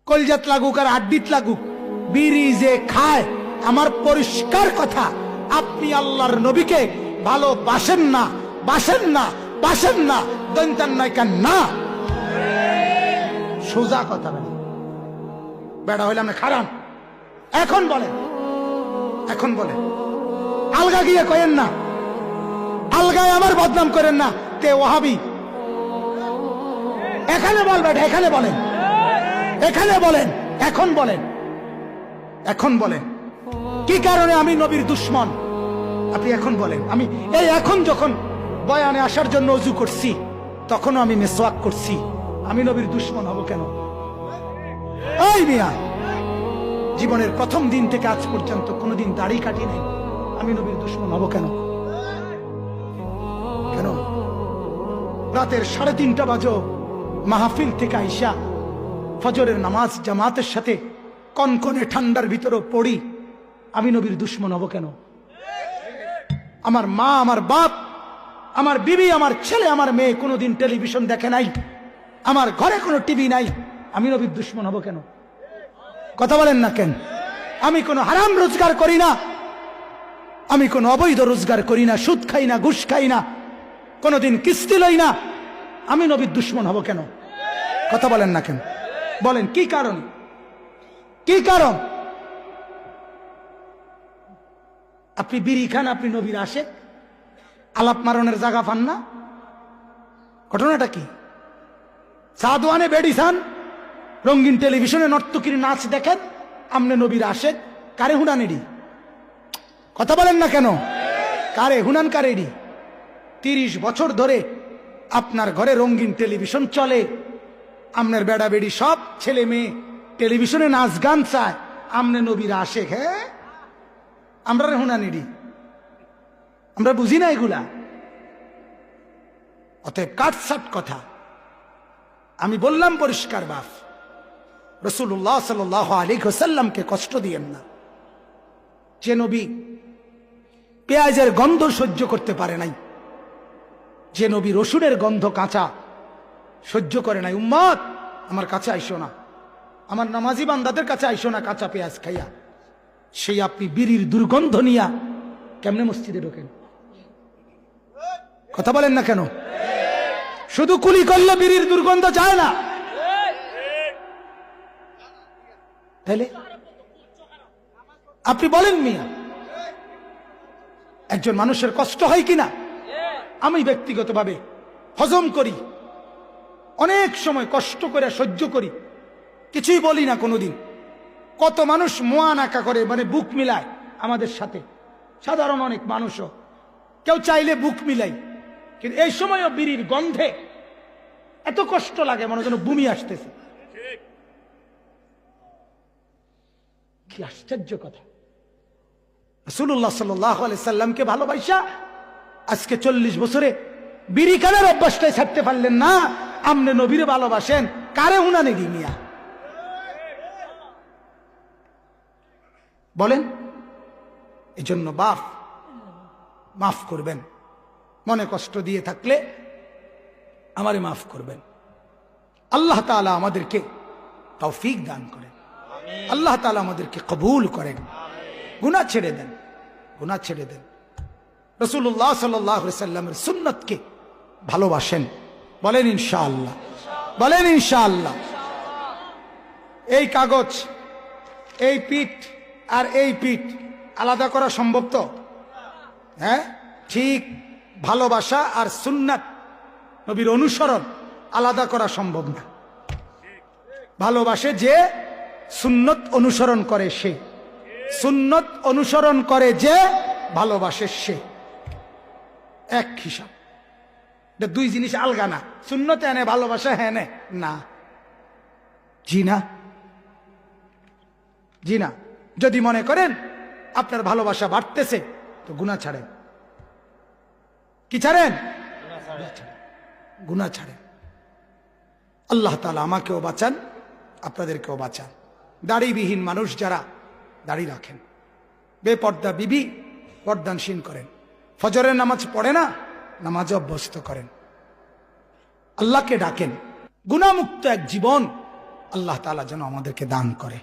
কলজাত লাগুক আর হাড্ডিত লাগুক, বিড়ি যে খায়, আমার পরিষ্কার কথা, আপনি আল্লাহর নবীকে ভালোবাসেন না, বাসেন না, বাসেন না, দন্তান নয় কেন না, সোজা কথা বলেন। বেড়া হইলাম না খারাপ। এখন বলেন, এখন বলেন, আলগা গিয়ে কয়েন না, আলগায় আমার বদনাম করেন না, তে ওয়াহাবি। এখানে বলবেন, এখানে বলেন, এখানে বলেন, এখন বলেন, এখন বলেন কি কারণে আমি নবীর দুশ্মন? আপনি এখন বলেন। আমি এই এখন যখন বয়ানে আসার জন্য ওযু করছি, তখনও আমি মিসওয়াক করছি, আমি নবীর দুশ্মন হব কেন? ওই মিয়া, জীবনের প্রথম দিন থেকে আজ পর্যন্ত কোনোদিন দাড়ি কাটি নাই, আমি নবীর দুশ্মন হব কেন? কেন? রাতের 3:30 বাজো মাহফিল থেকে আইসা ফজরের নামাজ জামাতের সাথে কনকনে ঠান্ডার ভিতরে পড়ি, আমি নবীর দুশ্মন হব কেন? আমার মা, আমার বাপ, আমার বিবি, আমার ছেলে, আমার মেয়ে কোনোদিন টেলিভিশন দেখে নাই, আমার ঘরে কোনো টিভি নাই, আমি নবীর দুশ্মন হব কেন? কথা বলেন না কেন? আমি কোনো হারাম রোজগার করি না, আমি কোনো অবৈধ রোজগার করি না, সুদ খাই না, ঘুষ খাই না, কোনোদিন কিস্তি লই না, আমি নবীর দুশ্মন হব কেন? কথা বলেন না কেন? বলেন কি কারণ? কি কারণ? আপনি বিড়ি খান, আপনি নবীর আশেক, আলাপ মারণের জায়গা পান না? ঘটনাটা কি? সাদওয়ানে বেড়ি খান, রঙিন টেলিভিশনে নর্তকীর নাচ দেখেন, আমনে নবীর আশেক, কারে হুনানেডি? কথা বলেন না কেন? কারে হুনান, কারেডি? 30 বছর ধরে আপনার ঘরে রঙিন টেলিভিশন চলে, আমনের বেড়া বেড়ি সব ছেলে মেয়ে টেলিভিশনে নাচ গান চায়, আমনে নবীর আশেক। হ্যাঁ, আমরা হুনানিডি, আমরা বুঝি না এগুলা। অতএব কাটসাট কথা আমি বললাম পরিষ্কার বাপ, রাসূলুল্লাহ সাল্লাল্লাহু আলাইহি ওয়াসাল্লামকে কষ্ট দিয়েন না। যে নবী পেঁয়াজের গন্ধ সহ্য করতে পারে নাই, যে নবী রসুনের গন্ধ কাঁচা সহ্য করে নাই, উম্মত আমার কাছে আইসো না, আমার নামাজি বান্দাদের কাছে আইসো না কাঁচা পেঁয়াজ খাইয়া, সেই আপনি বিড়ির দুর্গন্ধ নিয়া কেমনে মসজিদে ঢোকেন? কথা বলেন না কেন? শুধু কুলি করলে বিড়ির দুর্গন্ধ যায় না, তাইলে আপনি বলেন মিয়া, একজন মানুষের কষ্ট হয় কিনা? আমি ব্যক্তিগতভাবে হজম করি, অনেক সময় কষ্ট করে সহ্য করি, কিছুই বলি না কোনোদিন। কত মানুষ মোয়া নাকা করে, মানে বুক মিলায় আমাদের সাথে, সাধারণ অনেক মানুষও, কেউ চাইলে বুক মিলাই, কিন্তু এই সময়ও বিড়ির গন্ধে এত কষ্ট লাগে, মনে যেন বমি আসতেছে। কি আশ্চর্য কথা! রাসূলুল্লাহ সাল্লাল্লাহু আলাইহি সাল্লামকে ভালোবাসা আজকে 40 বছরে বিড়ি খানের অভ্যাসটাই ছাড়তে পারলেন না, আমনে নবীরে ভালোবাসেন, কারে হুনানি দি মিয়া? বলেন। এই জন্য বাপ মাফ করবেন, মনে কষ্ট দিয়ে থাকলে আমারে মাফ করবেন। আল্লাহ তাআলা আমাদেরকে তৌফিক দান করেন, আল্লাহ তাআলা আমাদেরকে কবুল করেন, গুনাহ ছেড়ে দেন, গুনাহ ছেড়ে দেন। রাসূলুল্লাহ সাল্লাল্লাহু আলাইহি সাল্লামের সুন্নতকে ভালোবাসেন, বলেন ইনশাআল্লাহ, বলেন ইনশাআল্লাহ। এই কাগজ, এই পিঠ আর এই পিঠ আলাদা করা সম্ভব তো? হ্যাঁ, ঠিক ভালোবাসা আর সুন্নাত নবীর অনুসরণ আলাদা করা সম্ভব না। ভালোবাসে যে, সুন্নত অনুসরণ করে সে, সুন্নত অনুসরণ করে যে, ভালোবাসে সে, এক হিসাব। দুই জিনিস আলগা না, সুন্নত এনে ভালোবাসা হ্যাঁ না, জি না, জি না। যদি মনে করেন আপনার ভালোবাসা বাড়তেছে, তো গুনাহ ছাড়েন। কি ছাড়েন? গুনাহ ছাড়েন। আল্লাহ তাআলা আমাকেও বাঁচান, আপনাদেরকেও বাঁচান। দাড়িবিহীন মানুষ যারা দাড়ি রাখেন, বেপর্দা বিবি পর্দানশীল করেন, ফজরের নামাজ পড়ে না, নামাজ অভ্যস্ত করেন, আল্লাহকে ডাকেন, গুনাহমুক্ত এক জীবন আল্লাহ তাআলা যেন আমাদেরকে দান করে।